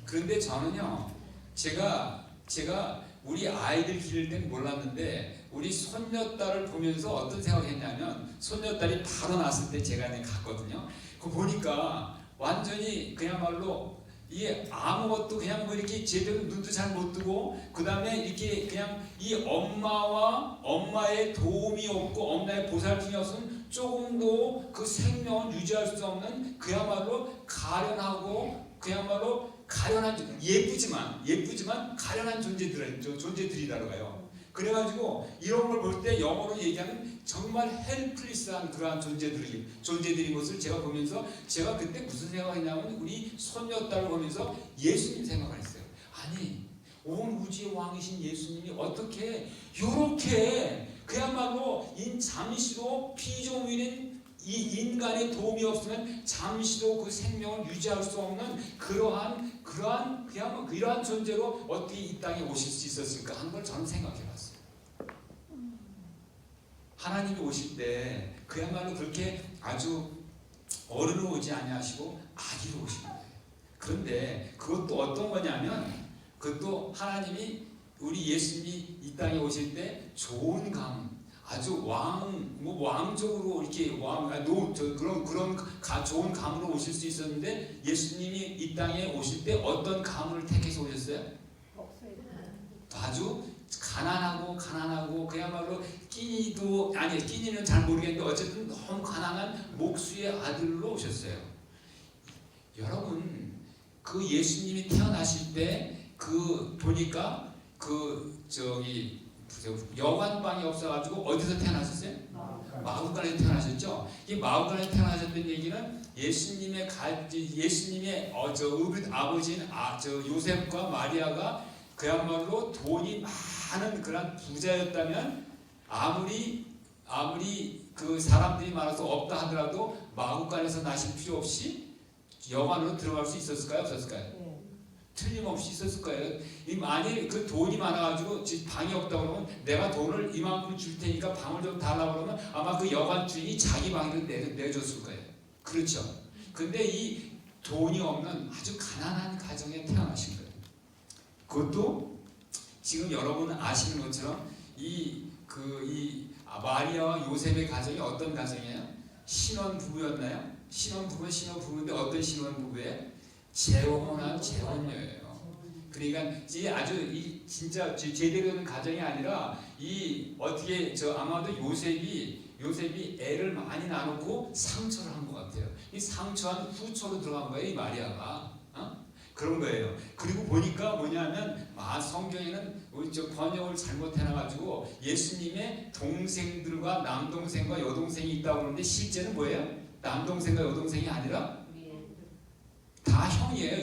그런데 저는요, 제가 우리 아이들 기를 땐 몰랐는데 우리 손녀딸을 보면서 어떤 생각을 했냐면 손녀딸이 바로 났을 때 제가 갔거든요. 그거 보니까 완전히 그야말로 이게 아무것도 그냥 뭐 이렇게 제대로 눈도 잘 못 뜨고 그 다음에 이렇게 그냥 이 엄마의 도움이 없고 엄마의 보살핌이 없으면 조금도 그 생명을 유지할 수 없는 그야말로 가련하고 그야말로 가련한 예쁘지만 가련한 존재들이라고요. 그래가지고 이런 걸 볼 때 영어로 얘기하면 정말 헬플리스한 그러한 존재들인 것을 제가 보면서 제가 그때 무슨 생각했냐면 우리 손녀딸을 보면서 예수님 생각을 했어요. 아니 온 우주의 왕이신 예수님이 어떻게 이렇게 그야말로 잠시도 피조물인 이 인간의 도움이 없으면 잠시도 그 생명을 유지할 수 없는 그러한 존재로 어떻게 이 땅에 오실 수 있었을까 하는 걸 저는 생각해봤어요. 하나님이 오실 때 그야말로 그렇게 아주 어른으로 오지 아니하시고 아기로 오신 거예요. 그런데 그것도 어떤 거냐면 그것도 하나님이 우리 예수님이 이 땅에 오실 때 좋은 가문 아주 왕족으로 이렇게 좋은 가문으로 오실 수 있었는데 예수님이 이 땅에 오실 때 어떤 가문을 택해서 오셨어요? 아주 가난하고 그야말로 끼니는 잘 모르겠는데 어쨌든 너무 가난한 목수의 아들로 오셨어요. 여러분 그 예수님이 태어나실 때 그 보니까 여관방이 없어가지고 어디서 태어나셨어요? 마구간에서 태어나셨죠. 이 마구간에서 태어나셨던 얘기는 예수님의 아버지인 요셉과 마리아가 그야말로 돈이 많은 그런 부자였다면 아무리 그 사람들이 많아서 없다 하더라도 마구간에서 나실 필요 없이 여관으로 들어갈 수 있었을까요? 없었을까요? 틀림없이 있었을 거예요. 만일 그 돈이 많아가지고 방이 없다고 그러면 내가 돈을 이만큼 줄 테니까 방을 좀 달라고 그러면 아마 그 여관 주인이 자기 방을 내줬을 거예요. 그렇죠. 근데 이 돈이 없는 아주 가난한 가정에 태어나신 거예요. 그것도 지금 여러분 아시는 것처럼 이 마리아와 요셉의 가정이 어떤 가정이에요? 신혼부부였나요? 신혼부부인데 어떤 신혼부부예요? 재혼한 재혼녀예요. 그러니까 아주 진짜 제대로 된 가정이 아니라 아마도 요셉이 애를 많이 낳아놓고 상처를 한 것 같아요. 이 상처한 후처로 들어간 거예요, 이 마리아가. 그런 거예요. 그리고 보니까 뭐냐면 성경에는 번역을 잘못해놔가지고 예수님의 동생들과 남동생과 여동생이 있다고 그러는데 실제는 뭐예요? 남동생과 여동생이 아니라 다 형이에요.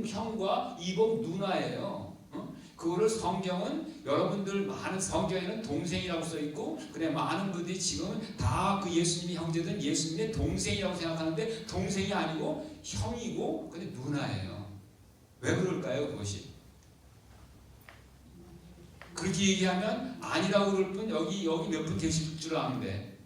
형과 이복 누나예요. 그거를 성경은 여러분들 많은 성경에는 동생이라고 써 있고 그래 많은 분들이 지금 다 그 예수님의 형제들은 예수님의 동생이라고 생각하는데 동생이 아니고 형이고 근데 누나예요. 왜 그럴까요? 그것이 그렇게 얘기하면 아니라고 그럴 뿐 여기 몇 분 계실 줄 아는데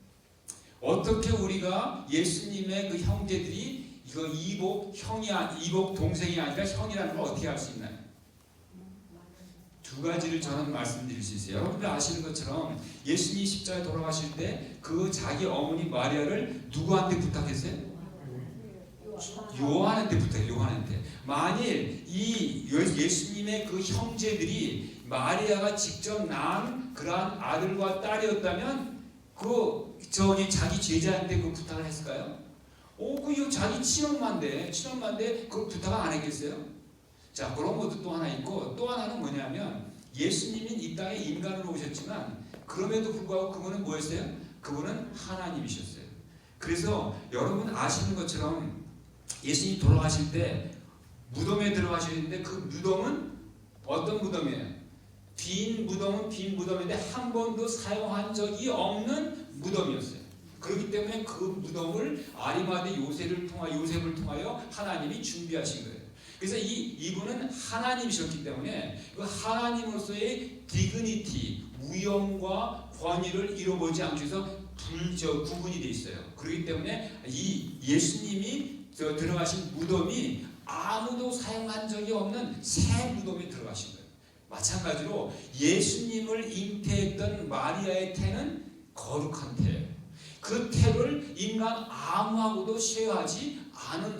어떻게 우리가 예수님의 그 형제들이 이거 이복 동생이 아니라 형이라는 걸 어떻게 알 수 있나요? 두 가지를 저는 말씀드릴 수 있어요. 여러분들 아시는 것처럼 예수님이 십자가에 돌아가실 때 그 자기 어머니 마리아를 누구한테 부탁했어요? 요한한테부터 요한한테 만일 이 예수님의 그 형제들이 마리아가 직접 낳은 그러한 아들과 딸이었다면 그 저기 자기 제자한테 그 부탁을 했을까요? 그 자기 친엄마인데 그 부탁을 안 했겠어요? 자, 그런 것도 또 하나 있고 또 하나는 뭐냐면 예수님이 이 땅에 인간으로 오셨지만 그럼에도 불구하고 그분은 뭐였어요? 그분은 하나님이셨어요. 그래서 여러분 아시는 것처럼 예수님이 돌아가실 때 무덤에 들어가셨는데 그 무덤은 어떤 무덤이에요? 빈 무덤은 빈 무덤인데 한 번도 사용한 적이 없는 무덤이었어요. 그렇기 때문에 그 무덤을 아리마대 요셉을 통하여 하나님이 준비하신 거예요. 그래서 이분은 하나님이셨기 때문에 그 하나님으로서의 디그니티, 위엄과 권위를 잃어보지 않기 위해서 구분이 돼 있어요. 그렇기 때문에 이 예수님이 들어가신 무덤이 아무도 사용한 적이 없는 새 무덤에 들어가신 거예요. 마찬가지로 예수님을 잉태했던 마리아의 태는 거룩한 태예요. 그 태를 인간 아무하고도 쉐어하지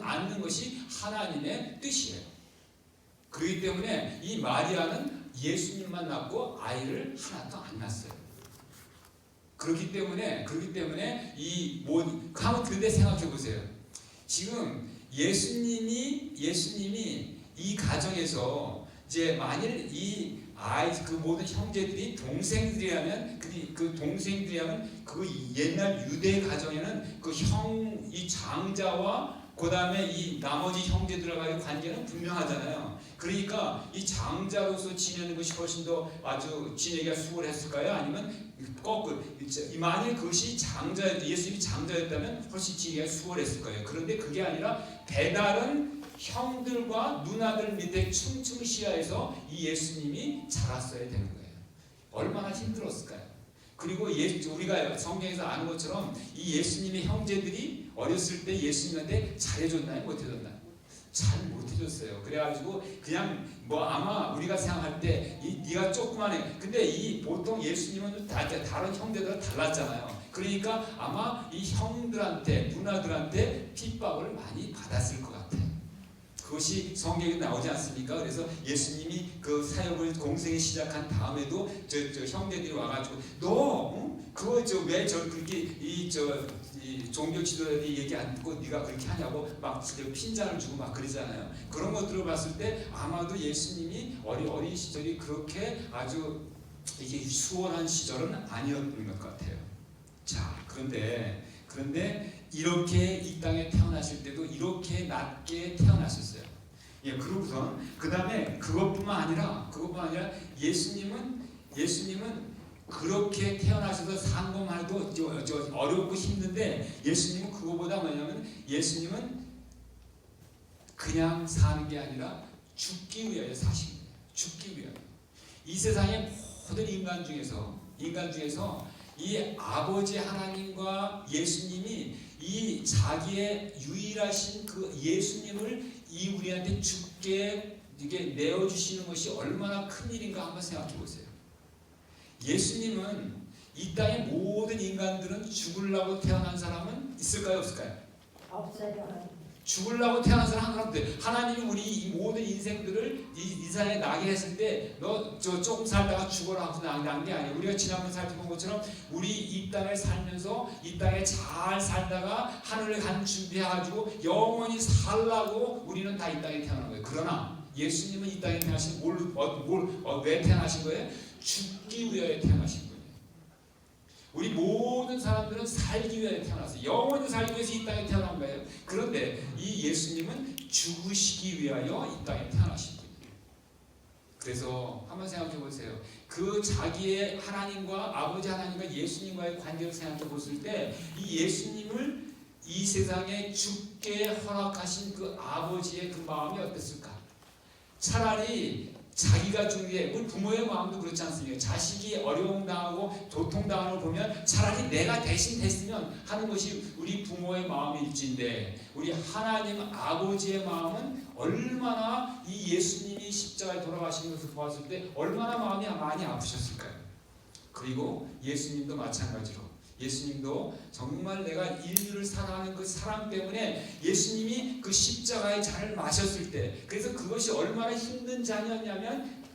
않는 것이 하나님의 뜻이에요. 그렇기 때문에 이 마리아는 예수님만 낳고 아이를 하나도 안 낳았어요. 그렇기 때문에 한번 그런데 생각해 보세요. 지금 예수님이 이 가정에서 이제 만일 이 아이 그 모든 형제들이 동생들이라면 그 옛날 유대 가정에는 이 장자와 그 다음에 이 나머지 형제들과의 관계는 분명하잖아요. 그러니까 이 장자로서 지내는 것이 훨씬 더 아주 지내기가 수월했을까요? 아니면 거꾸로 만일 그것이 예수님이 장자였다면 훨씬 지내기가 수월했을 거예요. 그런데 그게 아니라 배다른 형들과 누나들 밑에 층층시야에서 이 예수님이 자랐어야 되는 거예요. 얼마나 힘들었을까요? 그리고 우리가 성경에서 아는 것처럼 이 예수님의 형제들이 어렸을 때 예수님한테 잘해줬나요? 못해줬나요? 잘 못해줬어요. 그래가지고 그냥 아마 우리가 생각할 때 네가 조그만해. 근데 보통 예수님은 다른 형제들은 달랐잖아요. 그러니까 아마 이 형들한테 누나들한테 핍박을 많이 받았을 것 같아요. 그것이 성경에 나오지 않습니까? 그래서 예수님이 그 사역을 공생을 시작한 다음에도 저 형제들이 와가지고 그거 왜 그렇게 이 종교 지도자들이 얘기 안 듣고 네가 그렇게 하냐고 막 핀잔을 주고 막 그러잖아요. 그런 거 들어봤을 때 아마도 예수님이 어린 시절이 그렇게 아주 이게 수월한 시절은 아니었던 것 같아요. 자, 그런데 이렇게 이 땅에 태어나실 때도 이렇게 낮게 태어나셨어요. 예, 그러고선 그 다음에 그것뿐만 아니라 예수님은 그렇게 태어나셔서 산 것만 해도 어렵고 힘든데 예수님은 그거보다 뭐냐면 예수님은 그냥 사는 게 아니라 죽기 위하여 사신 거예요. 죽기 위하여. 이 세상의 모든 인간 중에서 이 아버지 하나님과 예수님이 이 자기의 유일하신 그 예수님을 우리한테 죽게 이게 내어주시는 것이 얼마나 큰 일인가 한번 생각해 보세요. 예수님은 이 땅의 모든 인간들은 죽으려고 태어난 사람은 있을까요? 없을까요? 없어요. 죽으려고 태어난 사람 하나님은 하나님이 우리 이 모든 인생들을 이 세상에 나게 했을 때 너 조금 살다가 죽어라 하고 난 게 아니에요. 우리가 지난번에 살펴본 것처럼 우리 이 땅을 살면서 이 땅에 잘 살다가 하늘을 간 준비해가지고 영원히 살라고 우리는 다 이 땅에 태어난 거예요. 그러나 예수님은 이 땅에 태어나신 왜 태어나신 거예요? 죽기 위하여 태어나신 거예요. 우리 모든 사람들은 살기 위해 태어났어요. 영원히 살기 위해서 이 땅에 태어난 거예요. 그런데 이 예수님은 죽으시기 위하여 이 땅에 태어나신 거예요. 그래서 한번 생각해 보세요. 그 자기의 하나님과 아버지 하나님과 예수님과의 관계를 생각해 봤을 때 이 예수님을 이 세상에 죽게 허락하신 그 아버지의 그 마음이 어땠을까? 차라리 자기가 죽는 게 우리 부모의 마음도 그렇지 않습니까? 자식이 어려움 당하고 고통 당하는 걸 보면 차라리 내가 대신 됐으면 하는 것이 우리 부모의 마음일지인데 우리 하나님 아버지의 마음은 얼마나 이 예수님이 십자가에 돌아가시는 것을 보았을 때 얼마나 마음이 많이 아프셨을까요? 그리고 예수님도 마찬가지로 예수님도 정말 내가 인류를 사랑하는 그 사랑 때문에 예수님이 그 십자가의 잔을 마셨을 때, 그래서 그것이 얼마나 힘든 잔이었냐면,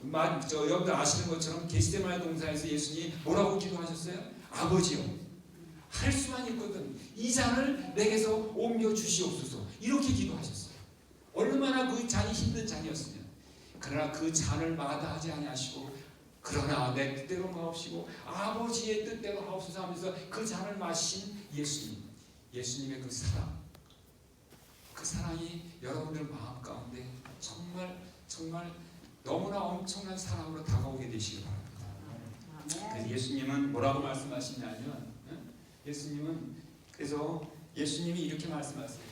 여러분들 아시는 것처럼 게세마네 동산에서 예수님이 뭐라고 기도하셨어요? 아버지요, 할 수만 있거든 이 잔을 내게서 옮겨 주시옵소서, 이렇게 기도하셨어요. 얼마나 그 잔이 힘든 잔이었으면. 그러나 그 잔을 마다하지 아니하시고, 그러나 내 뜻대로 마옵시고 아버지의 뜻대로 하옵소서 하면서 그 잔을 마신 예수님, 예수님의 그 사랑, 그 사랑이 여러분들 마음 가운데 정말 너무나 엄청난 사랑으로 다가오게 되시기 바랍니다. 그래서 예수님은 뭐라고 말씀하시냐면, 예수님이 이렇게 말씀하세요.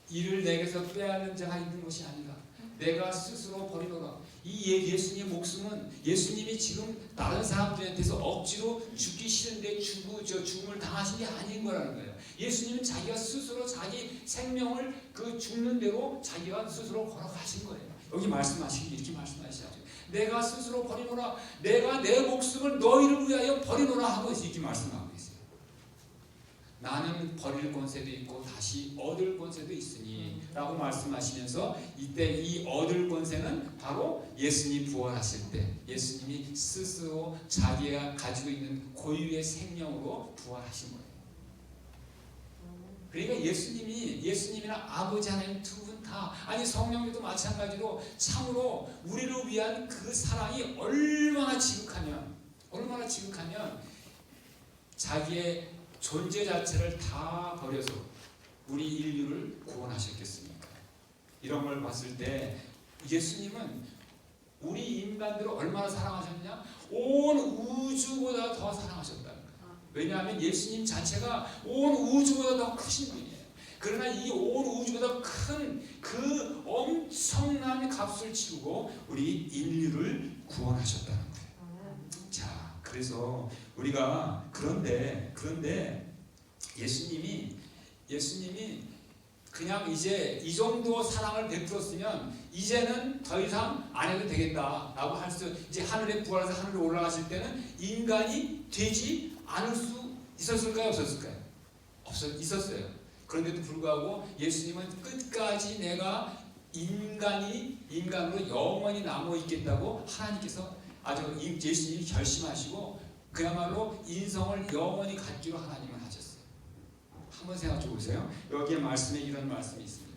이를 내게서 빼앗는 자가 있는 것이 아니라 내가 스스로 버리노라. 이 예수님의 목숨은 예수님이 지금 다른 사람들한테서 억지로 죽기 싫은데 죽음을 당하신 게 아닌 거라는 거예요. 예수님은 자기가 스스로 자기 생명을 그 죽는 대로 자기가 스스로 걸어가신 거예요. 여기 말씀하시기 이렇게 말씀하시죠. 내가 스스로 버리노라. 내가 내 목숨을 너희를 위하여 버리노라 하고 이렇게 말씀하고 있어요. 나는 버릴 권세도 있고 다시 얻을 권세도 있으니 라고 말씀하시면서, 이때 이 얻을 권세는 바로 예수님이 부활하실 때 예수님이 스스로 자기가 가지고 있는 고유의 생명으로 부활하신 거예요. 그러니까 예수님이나 아버지 하나님 두 분 다, 아니 성령님도 마찬가지로 참으로 우리를 위한 그 사랑이 얼마나 지극하면 자기의 존재 자체를 다 버려서 우리 인류를 구원하셨겠습니까? 이런 걸 봤을 때 예수님은 우리 인간들을 얼마나 사랑하셨냐? 온 우주보다 더 사랑하셨다는 거예요. 왜냐하면 예수님 자체가 온 우주보다 더 크신 분이에요. 그러나 이 온 우주보다 큰 그 엄청난 값을 치르고 우리 인류를 구원하셨다는 거예요. 자, 그래서 우리가 그런데 예수님이 그냥 이제 이 정도 사랑을 베풀었으면 이제는 더 이상 안 해도 되겠다라고 할 수, 이제 하늘에 부활해서 하늘에 올라가실 때는 인간이 되지 않을 수 있었을까요? 없었을까요? 있었어요. 그런데도 불구하고 예수님은 끝까지 내가 인간으로 영원히 남아 있겠다고 하나님께서 아주 예수님이 결심하시고 그야말로 인성을 영원히 갖기로 하나님은 하셨어요. 한번 생각해 보세요. 여기에 말씀에 이런 말씀이 있습니다.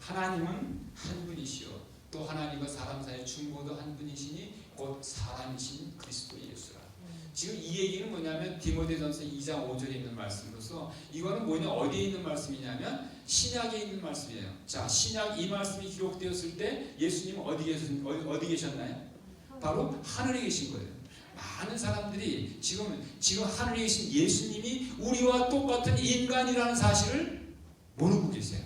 하나님은 한 분이시요 또 하나님과 사람 사이의 중보도 한 분이시니 곧 사람이신 그리스도 예수라. 지금 이 얘기는 뭐냐면 디모데전서 2장 5절에 있는 말씀으로서, 이거는 뭐냐, 어디에 있는 말씀이냐면 신약에 있는 말씀이에요. 자, 신약 이 말씀이 기록되었을 때 예수님은 어디 계셨나요? 바로 하늘에 계신 거예요. 많은 사람들이 지금 하늘에 계신 예수님이 우리와 똑같은 인간이라는 사실을 모르고 계세요.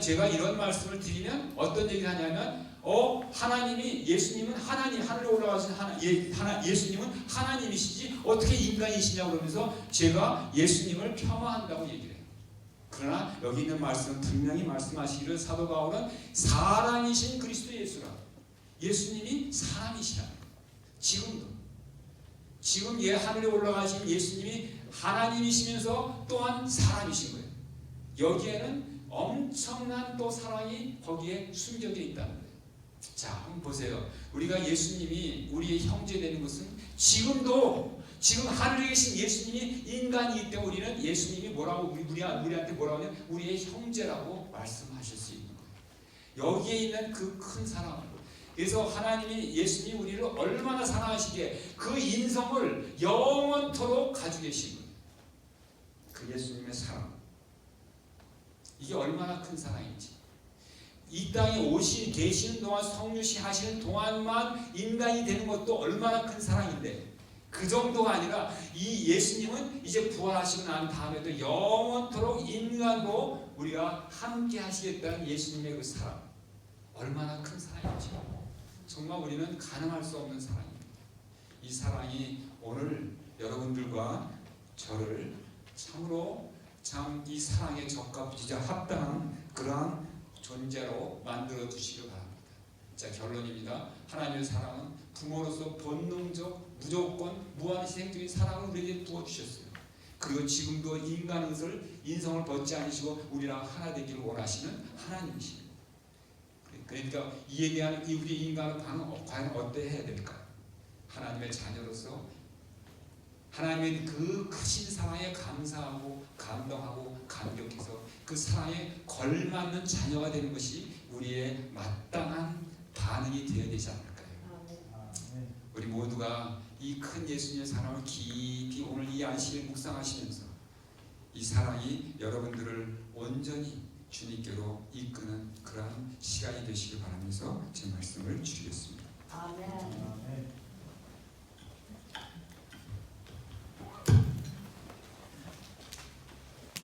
제가 이런 말씀을 드리면 어떤 얘기를 하냐면, 예수님은 하늘에 올라가신 예수님은 하나님이시지 어떻게 인간이시냐고 그러면서 제가 예수님을 폄하한다고 얘기를 해요. 그러나 여기 있는 말씀은 분명히 말씀하시기를 사도 바울은 사람이신 그리스도 예수라. 예수님이 사람이시라. 지금 하늘에 올라가신 예수님이 하나님이시면서 또한 사람이신 거예요. 여기에는 엄청난 또 사랑이 거기에 숨겨져 있다는 거예요. 자, 한번 보세요. 우리가 예수님이 우리의 형제 되는 것은 지금 하늘에 계신 예수님이 인간이기 때문에 우리는 예수님이 우리한테 뭐라고 하냐면 우리의 형제라고 말씀하실 수 있는 거예요. 여기에 있는 그 큰 사랑을, 그래서 하나님이 예수님이 우리를 얼마나 사랑하시기에 그 인성을 영원토록 가지고 계신 거예요. 그 예수님의 사랑, 이게 얼마나 큰 사랑인지. 이 땅에 계시는 동안, 성육시 하시는 동안만 인간이 되는 것도 얼마나 큰 사랑인데, 그 정도가 아니라 이 예수님은 이제 부활하시고 난 다음에도 영원토록 인간으로 우리가 함께 하시겠다는 예수님의 그 사랑, 얼마나 큰 사랑인지 정말 우리는 가늠할 수 없는 사랑입니다. 이 사랑이 오늘 여러분들과 저를 참으로 이 사랑에 적합하고 합당한 그러한 존재로 만들어 주시기 바랍니다. 자, 결론입니다. 하나님의 사랑은 부모로서 본능적 무조건 무한희생적인 사랑을 우리에게 부어주셨어요. 그리고 지금도 인성을 벗지 않으시고 우리랑 하나 되기를 원하시는 하나님이십니다. 그러니까 이에 대한 우리 인간의 반응은 과연 어떠해야 될까? 하나님의 자녀로서 하나님의 그 크신 사랑에 감사하고 감동하고 감격해서 그 사랑에 걸맞는 자녀가 되는 것이 우리의 마땅한 반응이 되어야 되지 않을까요? 우리 모두가 이 큰 예수님의 사랑을 깊이 오늘 이 안식일 묵상하시면서 이 사랑이 여러분들을 온전히 주님께로 이끄는 그러한 시간이 되시길 바라면서 제 말씀을 줄이겠습니다. 아멘. 아멘.